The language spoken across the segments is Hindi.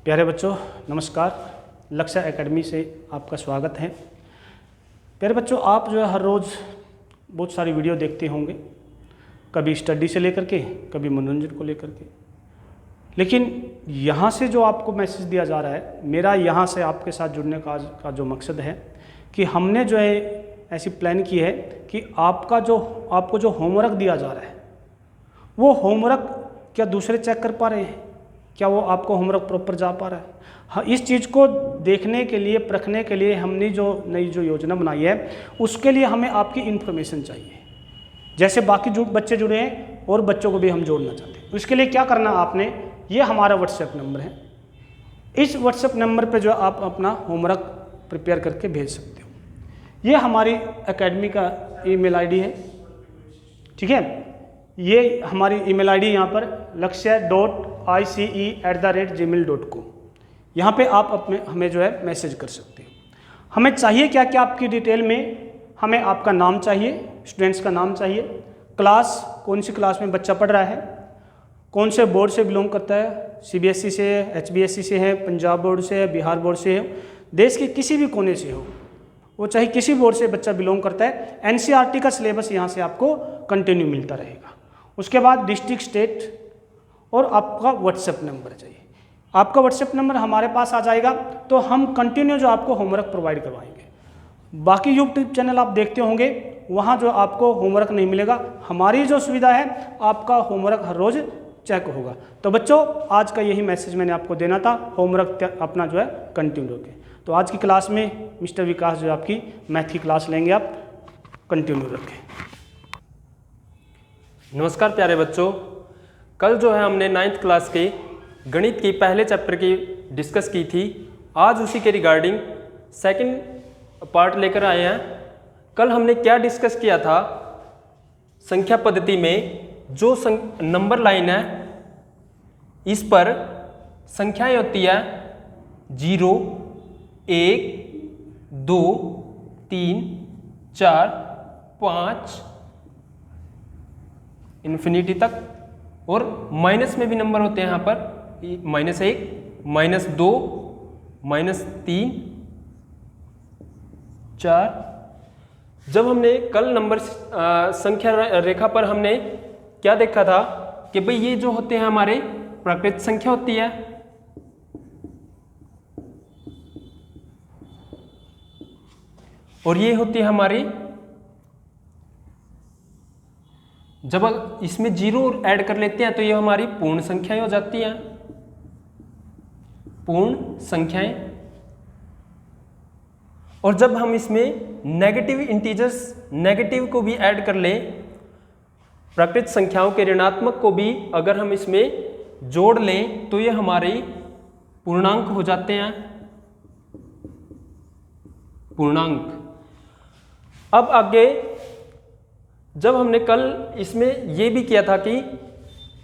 प्यारे बच्चों नमस्कार। लक्ष्य एकेडमी से आपका स्वागत है। प्यारे बच्चों, आप जो है हर रोज़ बहुत सारी वीडियो देखते होंगे, कभी स्टडी से लेकर के, कभी मनोरंजन को लेकर के। लेकिन यहाँ से जो आपको मैसेज दिया जा रहा है, मेरा यहाँ से आपके साथ जुड़ने का आज का जो मकसद है कि हमने जो है ऐसी प्लान की है कि आपको जो होमवर्क दिया जा रहा है, वो होमवर्क क्या दूसरे चेक कर पा रहे हैं, क्या वो आपको होमवर्क प्रॉपर जा पा रहा है। हाँ, इस चीज़ को देखने के लिए, परखने के लिए हमने जो नई योजना बनाई है, उसके लिए हमें आपकी इन्फॉर्मेशन चाहिए। जैसे बाकी जो बच्चे जुड़े हैं और बच्चों को भी हम जोड़ना चाहते हैं। उसके लिए क्या करना आपने, ये हमारा व्हाट्सएप नंबर है। इस व्हाट्सएप नंबर पे जो आप अपना होमवर्क प्रिपेयर करके भेज सकते हो। ये हमारी एकेडमी का ईमेल आईडी है, ठीक है। ये हमारी ईमेल आईडी यहाँ पर lakshya.ice@gmail.com। यहाँ पे आप हमें जो है मैसेज कर सकते हो। हमें चाहिए क्या क्या आपकी डिटेल में, हमें आपका नाम चाहिए, स्टूडेंट्स का नाम चाहिए, क्लास कौन सी क्लास में बच्चा पढ़ रहा है, कौन से बोर्ड से बिलोंग करता है, CBSE से है, HBSE से है, पंजाब बोर्ड से है, बिहार बोर्ड से है, देश के किसी भी कोने से हो, वो चाहे किसी बोर्ड से बच्चा बिलोंग करता है। NCERT का सिलेबस यहाँ से आपको कंटिन्यू मिलता रहेगा। उसके बाद डिस्ट्रिक्ट, स्टेट और आपका व्हाट्सएप नंबर चाहिए। आपका व्हाट्सएप नंबर हमारे पास आ जाएगा तो हम कंटिन्यू जो आपको होमवर्क प्रोवाइड करवाएंगे। बाकी यूट्यूब चैनल आप देखते होंगे, वहाँ जो आपको होमवर्क नहीं मिलेगा। हमारी जो सुविधा है, आपका होमवर्क हर रोज़ चेक होगा। तो बच्चों, आज का यही मैसेज मैंने आपको देना था। होमवर्क अपना जो है कंटिन्यू रखें। तो आज की क्लास में मिस्टर विकास जो आपकी मैथ की क्लास लेंगे, आप कंटिन्यू रखें। नमस्कार प्यारे बच्चों, कल जो है हमने 9th क्लास के गणित की पहले चैप्टर की डिस्कस की थी। आज उसी के रिगार्डिंग सेकंड पार्ट लेकर आए हैं। कल हमने क्या डिस्कस किया था, संख्या पद्धति में जो नंबर लाइन है, इस पर संख्याएं होती है 0, 1, 2, 3, 4, 5 इन्फिनिटी तक, और माइनस में भी नंबर होते हैं यहाँ पर -1, -2, -3, 4। जब हमने कल नंबर संख्या रेखा पर हमने क्या देखा था कि भाई ये जो होते हैं हमारे प्राकृत संख्या होती है, और ये होती है हमारी, जब इसमें 0 ऐड कर लेते हैं तो ये हमारी पूर्ण संख्याएं हो जाती हैं, पूर्ण संख्याएं। और जब हम इसमें नेगेटिव इंटीजर्स, नेगेटिव को भी ऐड कर लें, प्राकृत संख्याओं के ऋणात्मक को भी अगर हम इसमें जोड़ लें तो ये हमारे पूर्णांक हो जाते हैं, पूर्णांक। अब आगे जब हमने कल इसमें ये भी किया था कि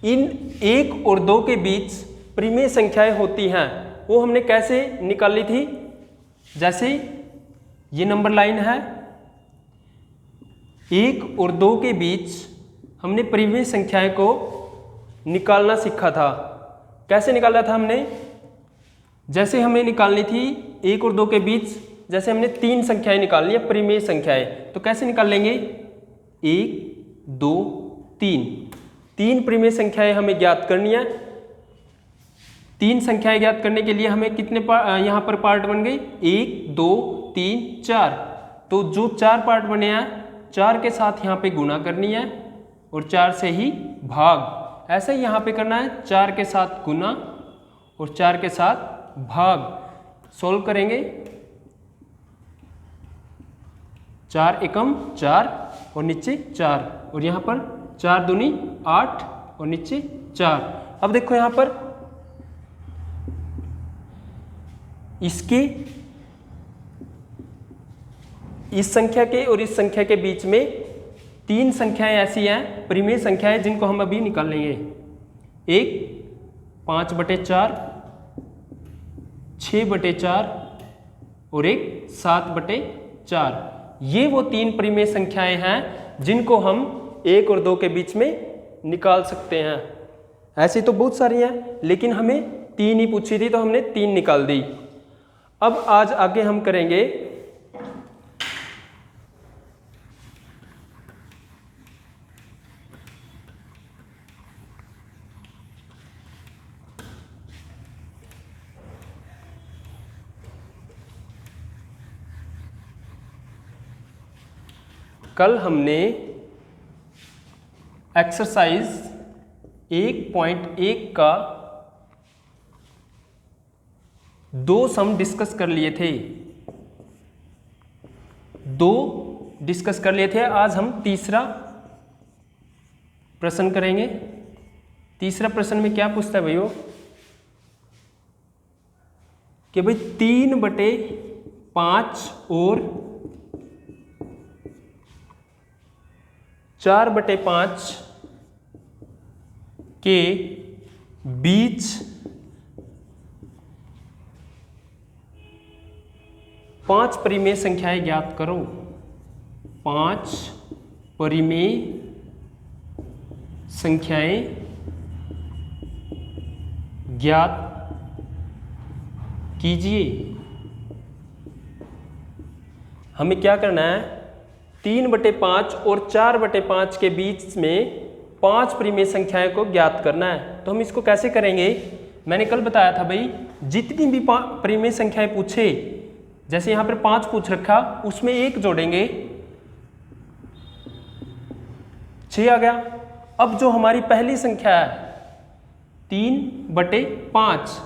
इन 1 और 2 के बीच परिमेय संख्याएं होती हैं, वो हमने कैसे निकाली थी। जैसे ये नंबर लाइन है, 1 और 2 के बीच हमने परिमेय संख्याएं को निकालना सीखा था। कैसे निकाला था हमने, जैसे हमें निकालनी थी 1 और 2 के बीच, जैसे हमने 3 संख्याएं निकालनी है, परिमेय संख्याएं, तो कैसे निकाल लेंगे, 1, 2, 3 परिमेय संख्याएं हमें ज्ञात करनी है। 3 संख्याएं ज्ञात करने के लिए हमें कितने यहाँ पर पार्ट बन गए, 1, 2, 3, 4। तो जो 4 पार्ट बने हैं, 4 के साथ यहाँ पे गुणा करनी है और 4 से ही भाग। ऐसे ही यहाँ पे करना है, 4 के साथ गुणा और 4 के साथ भाग। सोल्व करेंगे, 4 एकम 4 और नीचे 4, और यहाँ पर 4 दूनी 8 और नीचे 4। अब देखो यहाँ पर इसके, इस संख्या के और इस संख्या के बीच में 3 संख्याएं ऐसी हैं, परिमेय संख्याएं, जिनको हम अभी निकाल लेंगे। एक 5/4, 6/4 और एक 7/4। ये वो 3 परिमेय संख्याएं हैं जिनको हम 1 और 2 के बीच में निकाल सकते हैं। ऐसी तो बहुत सारी हैं, लेकिन हमें 3 ही पूछी थी तो हमने 3 निकाल दी। अब आज आगे हम करेंगे कल हमने एक्सरसाइज 1.1 का 2 सम डिस्कस कर लिए थे, 2 डिस्कस कर लिए थे। आज हम तीसरा प्रश्न करेंगे। तीसरा प्रश्न में क्या पूछता है भाइयों कि भाई 3/5 और 4/5 के बीच पांच परिमेय संख्याएं ज्ञात करो। 5 परिमेय संख्याएं ज्ञात कीजिए। हमें क्या करना है, 3/5 और 4/5 के बीच में 5 परिमेय संख्याएं को ज्ञात करना है। तो हम इसको कैसे करेंगे, मैंने कल बताया था भाई जितनी भी परिमेय संख्याएं पूछे, जैसे यहां पर 5 पूछ रखा, उसमें 1 जोड़ेंगे, 6 आ गया। अब जो हमारी पहली संख्या है 3/5,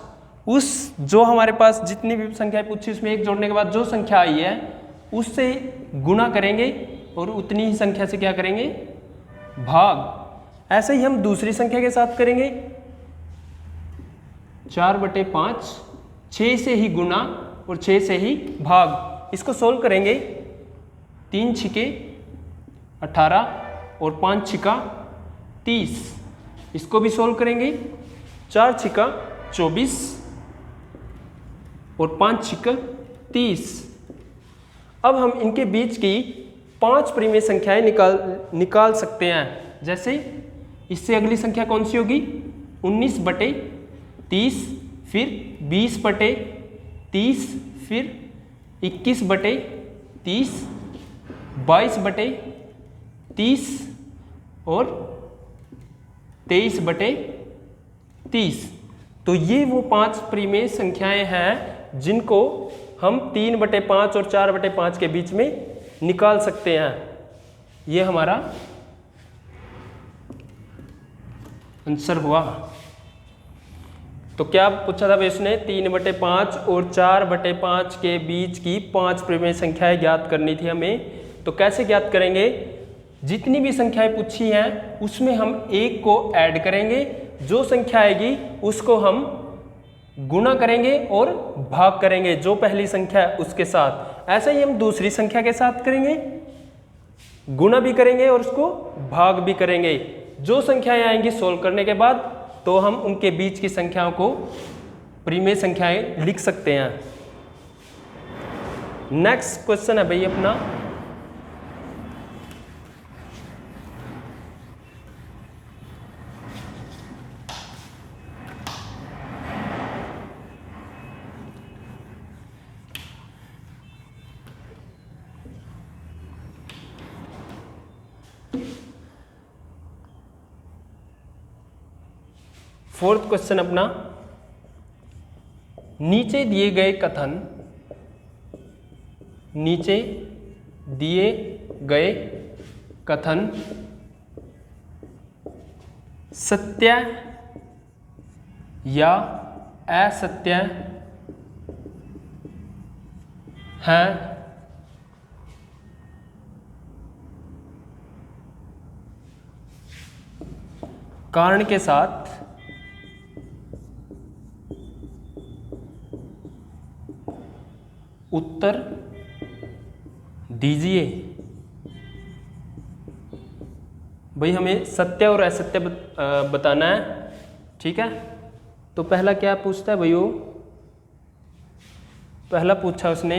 उस जो हमारे पास जितनी भी संख्याएं पूछी उसमें 1 जोड़ने के बाद जो संख्या आई है उससे गुणा करेंगे और उतनी ही संख्या से क्या करेंगे, भाग। ऐसे ही हम दूसरी संख्या के साथ करेंगे। 4/5, 6 से ही गुणा और 6 से ही भाग। इसको सोल्व करेंगे। 3 छिके 18 और 5 छिका 30। इसको भी सोल्व करेंगे। 4 छिका 24 और 5 छिका 30। अब हम इनके बीच की 5 परिमेय संख्याएं निकाल सकते हैं। जैसे इससे अगली संख्या कौन सी होगी, 19/30, फिर 20/30, फिर 21/30, 22/30 और 23/30। तो ये वो 5 परिमेय संख्याएं हैं जिनको हम 3/5 और 4/5 के बीच में निकाल सकते हैं। ये हमारा आंसर हुआ। तो क्या पूछा था भाई उसने, 3/5 और 4/5 के बीच की 5 परिमेय संख्याएं ज्ञात करनी थी हमें। तो कैसे ज्ञात करेंगे, जितनी भी संख्याएं पूछी हैं उसमें हम 1 को ऐड करेंगे, जो संख्या आएगी उसको हम गुणा करेंगे और भाग करेंगे जो पहली संख्या है उसके साथ। ऐसा ही हम दूसरी संख्या के साथ करेंगे, गुणा भी करेंगे और उसको भाग भी करेंगे। जो संख्याएं आएंगी सोल्व करने के बाद तो हम उनके बीच की संख्याओं को परिमेय संख्याएं लिख सकते हैं। नेक्स्ट क्वेश्चन है भाई अपना, फोर्थ क्वेश्चन अपना, नीचे दिए गए कथन, नीचे दिए गए कथन सत्य या असत्य हैं। कारण के साथ उत्तर दीजिए। भाई हमें सत्य और असत्य बताना है, ठीक है। तो पहला क्या पूछता है भाइयों, पहला पूछा उसने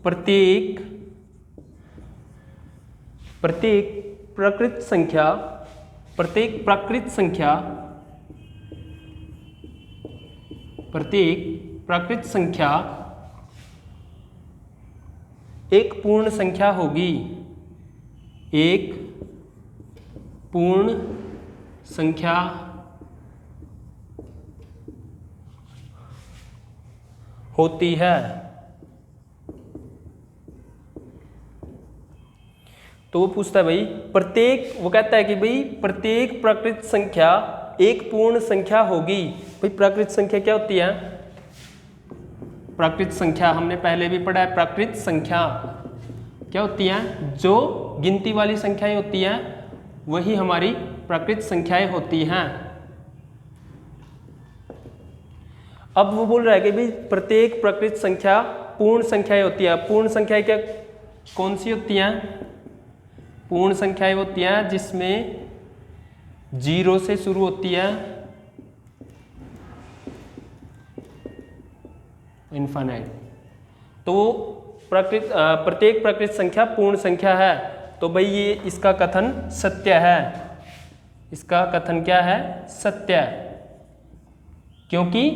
प्रत्येक प्राकृत संख्या प्रत्येक प्राकृत संख्या एक पूर्ण संख्या होगी, एक पूर्ण संख्या होती है। तो वो पूछता है भाई प्रत्येक, वो कहता है कि भाई प्रत्येक प्राकृत संख्या एक पूर्ण संख्या होगी। भाई प्राकृत संख्या क्या होती है? प्राकृत संख्या हमने पहले भी पढ़ा है। प्राकृत संख्या क्या होती है? जो गिनती वाली संख्याएं होती हैं वही हमारी प्राकृत संख्याएं होती हैं। अब वो बोल रहा है कि भाई प्रत्येक प्राकृत संख्या पूर्ण संख्याएं होती है। पूर्ण संख्याएं क्या कौन सी होती हैं? पूर्ण संख्याएं होती हैं जिसमें 0 से शुरू होती है इनफाइनाइट। तो प्रत्येक प्राकृत संख्या पूर्ण संख्या है। तो भाई ये इसका कथन सत्य है। इसका कथन क्या है? सत्य। क्योंकि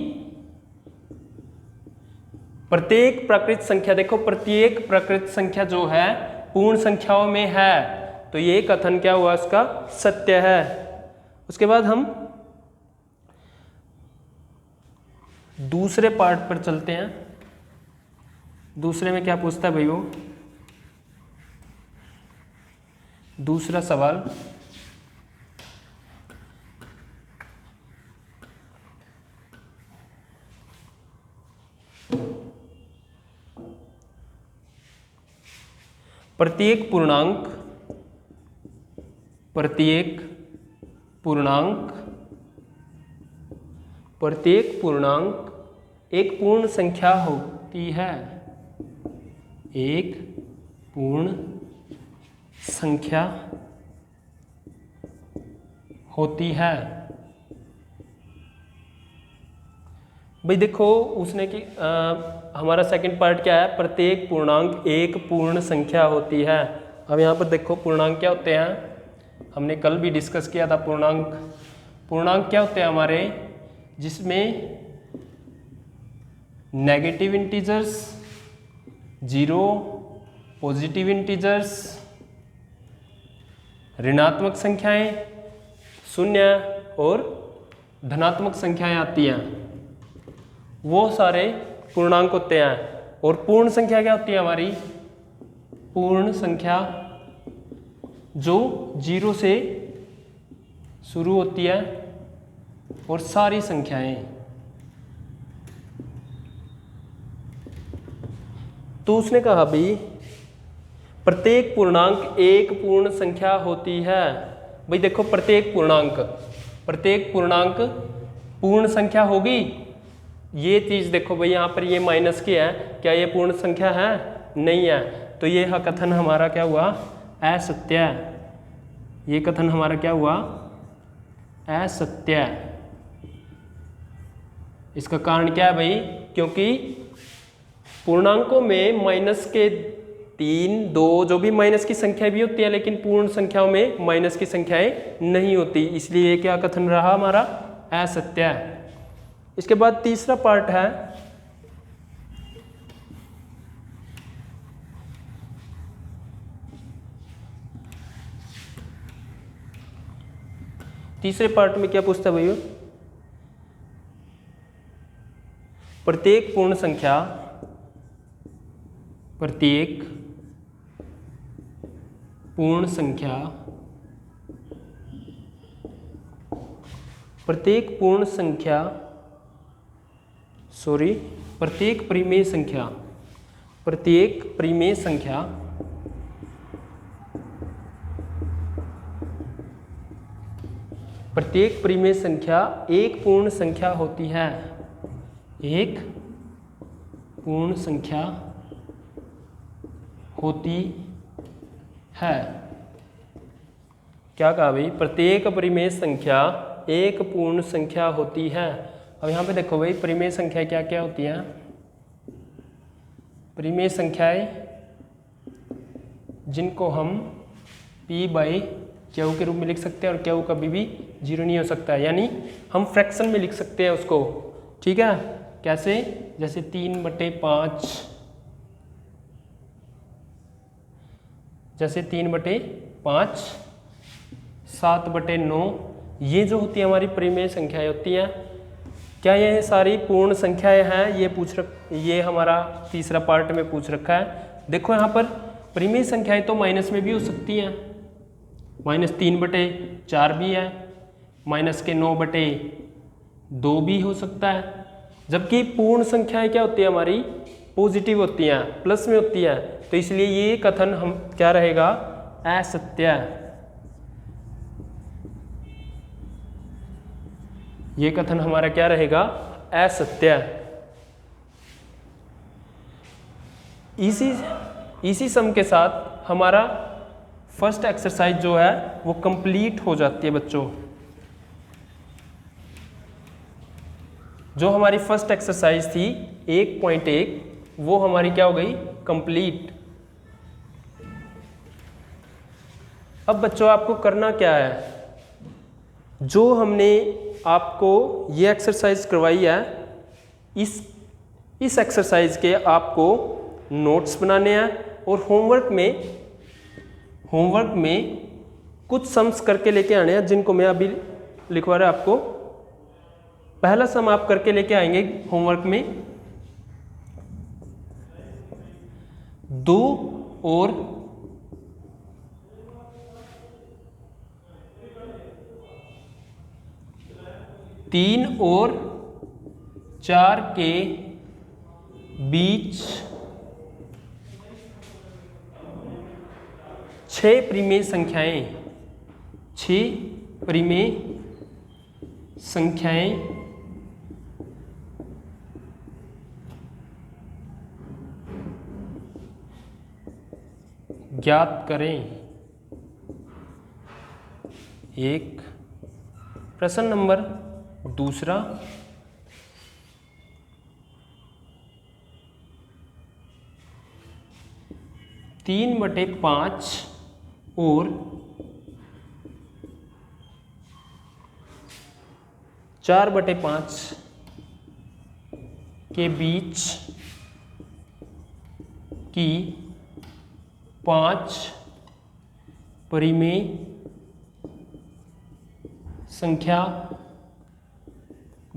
प्रत्येक प्राकृत संख्या, देखो प्रत्येक प्राकृत संख्या जो है पूर्ण संख्याओं में है, तो ये कथन क्या हुआ? उसका सत्य है। उसके बाद हम दूसरे पार्ट पर चलते हैं। दूसरे में क्या पूछता है भाई वो? दूसरा सवाल, प्रत्येक पूर्णांक एक पूर्ण संख्या होती है। एक पूर्ण संख्या होती है। भाई देखो उसने कि हमारा सेकंड पार्ट क्या है? प्रत्येक पूर्णांक एक पूर्ण संख्या होती है। अब यहाँ पर देखो पूर्णांक क्या होते हैं? हमने कल भी डिस्कस किया था पूर्णांक क्या होते हैं हमारे? जिसमें नेगेटिव इंटीजर्स 0, पॉजिटिव इंटीजर्स, ऋणात्मक संख्याएं 0 और धनात्मक संख्याएं आती हैं, वो सारे पूर्णांक होते हैं। और पूर्ण संख्या क्या होती है हमारी? पूर्ण संख्या जो 0 से शुरू होती है और सारी संख्याएं। तो उसने कहा भाई प्रत्येक पूर्णांक एक पूर्ण संख्या होती है। भाई देखो प्रत्येक पूर्णांक पूर्ण संख्या होगी। ये चीज़ देखो भाई यहाँ पर ये माइनस की है, क्या ये पूर्ण संख्या है? नहीं है। तो ये कथन हमारा क्या हुआ? असत्य। ये कथन हमारा क्या हुआ? असत्य। इसका कारण क्या है भाई? क्योंकि पूर्णांकों में माइनस के 3, 2 जो भी माइनस की संख्या भी होती है, लेकिन पूर्ण संख्याओं में माइनस की संख्याएं नहीं होती, इसलिए क्या कथन रहा हमारा? असत्य। इसके बाद तीसरा पार्ट है तीसरे पार्ट में क्या पूछता है भैया? प्रत्येक पूर्ण संख्या प्रत्येक परिमेय संख्या एक पूर्ण संख्या होती है। एक पूर्ण संख्या होती है। क्या कहा भाई? प्रत्येक परिमेय संख्या एक पूर्ण संख्या होती है। अब यहाँ पे देखो भाई परिमेय संख्या क्या क्या होती हैं? परिमेय संख्याएं जिनको हम P/Q के रूप में लिख सकते हैं, और Q कभी भी 0 नहीं हो सकता है, यानी हम फ्रैक्शन में लिख सकते हैं उसको। ठीक है, कैसे, जैसे 3/5, जैसे 3/5, 7/9, ये जो होती है हमारी परिमेय संख्याएं होती हैं। क्या ये सारी पूर्ण संख्याएं हैं, ये हमारा तीसरा पार्ट में पूछ रखा है। देखो यहाँ पर परिमेय संख्याएं तो माइनस में भी हो सकती हैं, -3/4 भी है, -9/2 भी हो सकता है। जबकि पूर्ण संख्याएं क्या होती है हमारी, पॉजिटिव होती हैं, प्लस में होती है, तो इसलिए ये कथन हम क्या रहेगा, असत्य। ये कथन हमारा क्या रहेगा, असत्य। इसी सम के साथ हमारा फर्स्ट एक्सरसाइज जो है वो कंप्लीट हो जाती है बच्चों। जो हमारी फर्स्ट एक्सरसाइज थी 1.1, वो हमारी क्या हो गई, कंप्लीट। अब बच्चों आपको करना क्या है, जो हमने आपको ये एक्सरसाइज करवाई है, इस एक्सरसाइज के आपको नोट्स बनाने हैं और होमवर्क में कुछ सम्स करके लेके आने हैं, जिनको मैं अभी लिखवा रहा आपको। पहला सम आप करके लेके आएंगे होमवर्क में, 2 और 3 और 4 के बीच 6 परिमेय संख्याएं, 6 परिमेय संख्याएं ज्ञात करें। एक प्रश्न नंबर दूसरा, तीन बटे 5 और 4/5 के बीच की 5 परिमेय संख्या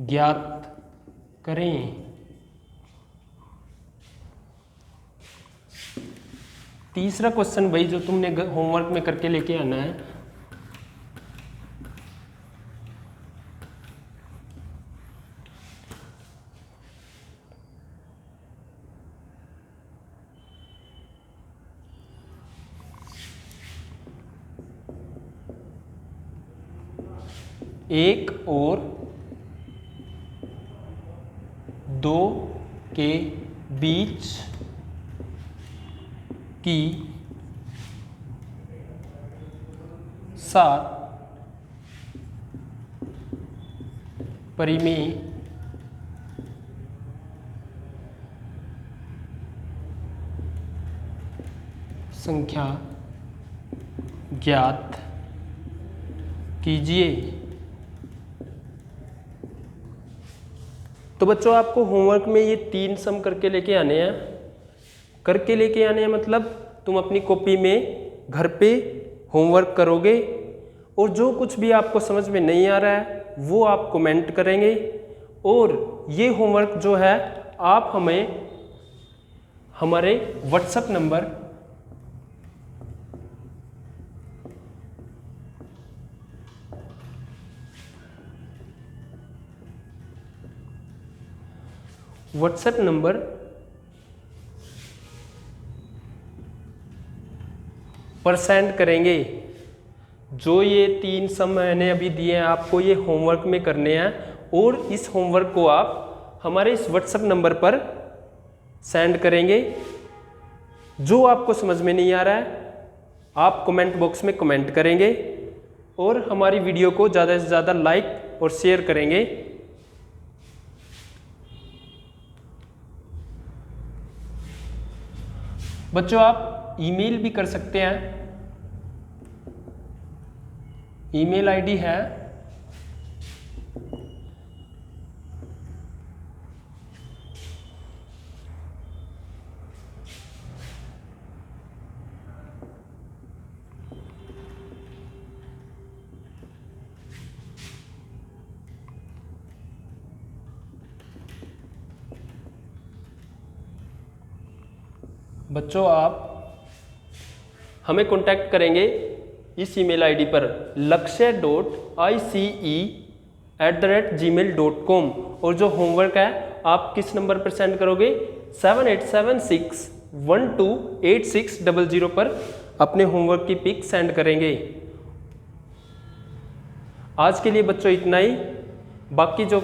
ज्ञात करें। तीसरा क्वेश्चन भाई जो तुमने होमवर्क में करके लेके आना है, एक और 2 के बीच की 7 परिमेय संख्या ज्ञात कीजिए। तो बच्चों आपको होमवर्क में ये 3 सम करके लेके आने हैं। करके लेके आने हैं मतलब तुम अपनी कॉपी में घर पे होमवर्क करोगे और जो कुछ भी आपको समझ में नहीं आ रहा है वो आप कमेंट करेंगे, और ये होमवर्क जो है आप हमें हमारे व्हाट्सएप नंबर पर सेंड करेंगे। जो ये 3 सम मैंने अभी दिए हैं आपको, ये होमवर्क में करने हैं, और इस होमवर्क को आप हमारे इस व्हाट्सएप नंबर पर सेंड करेंगे। जो आपको समझ में नहीं आ रहा है आप कमेंट बॉक्स में कमेंट करेंगे, और हमारी वीडियो को ज़्यादा से ज़्यादा लाइक और शेयर करेंगे। बच्चों आप ईमेल भी कर सकते हैं। ईमेल आईडी है बच्चों आप हमें कांटेक्ट करेंगे इस ईमेल आईडी पर lakshya.ice@gmail.com और जो होमवर्क है आप किस नंबर पर सेंड करोगे 7876128600 पर अपने होमवर्क की पिक सेंड करेंगे। आज के लिए बच्चों इतना ही, बाकी जो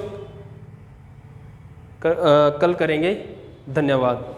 कल करेंगे। धन्यवाद।